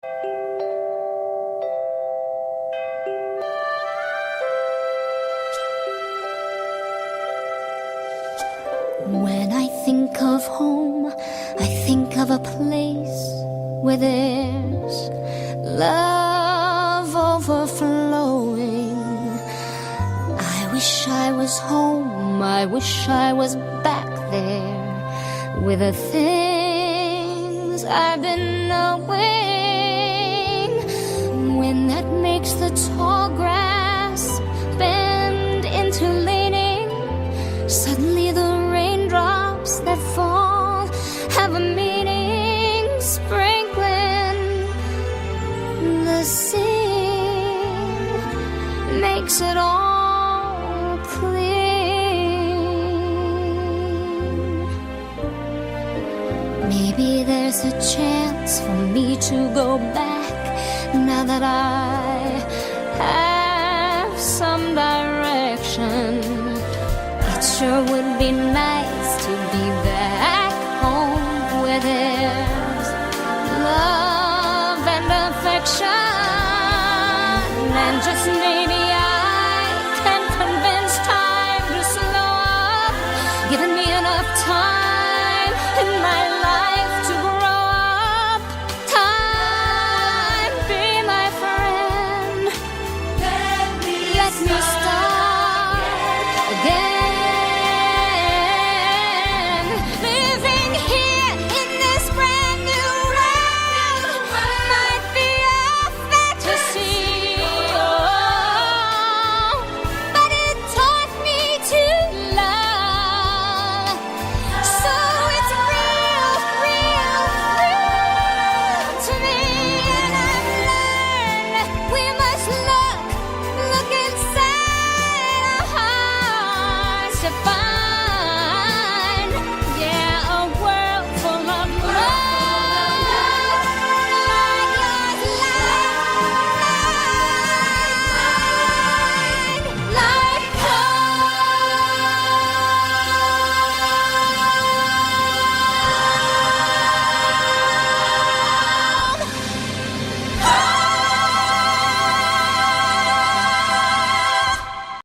When I think of home, I think of a place where there's love overflowing. I wish I was home, I wish I was back there with the things I've been knowing. When that makes the tall grass bend into leaning, suddenly the raindrops that fall have a meaning, sprinkling the sea makes it all clean. Maybe there's a chance for me to go back now that I have some direction. It sure would be nice to be back home where there's love and affection, and just maybe